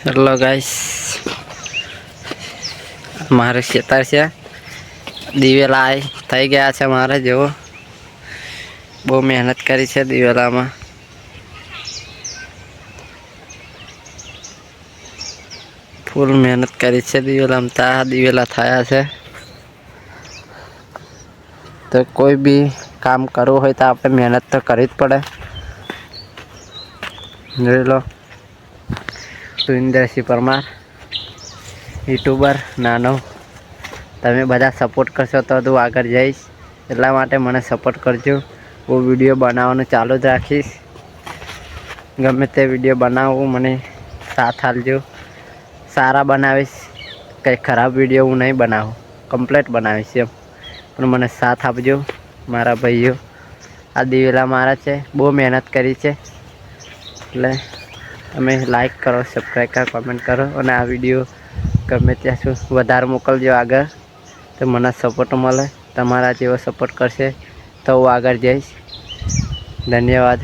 Hello guys, મારે ખેતર છે. દિવેલા થઈ ગયા છે. મારે જેવો બહુ મહેનત કરી છે દિવેલામાં. ફૂલ મહેનત કરી છે દિવેલામાં. દિવેલા થયા છે. તો કોઈ બી કામ કરવું હોય તો આપણે મહેનત તો કરવી જ પડે. જોઈ લો, સુરેન્દ્રસિંહ પરમાર યુટ્યુબર નાનો. તમે બધા સપોર્ટ કરશો તો હું આગળ જઈશ. એટલા માટે મને સપોર્ટ કરજો. હું વિડીયો બનાવવાનું ચાલુ જ રાખીશ. ગમે તે વિડીયો બનાવવું, મને સાથ આપજો. સારા બનાવીશ. કંઈ ખરાબ વિડીયો હું નહીં બનાવું, કમ્પ્લીટ બનાવીશ એમ. પણ મને સાથ આપજો મારા ભાઈઓ. આ દિવેલા મારા છે. બહુ મહેનત કરી છે. એટલે તમે લાઈક કરો, સબસ્ક્રાઈબ કરો, કોમેન્ટ કરો. અને આ વિડીયો ગમે ત્યાં સુધી વધારે મોકલજો આગળ, તો મને સપોર્ટ મળે. તમારા જેવો સપોર્ટ કરશે તો હું આગળ જઈશ. ધન્યવાદ.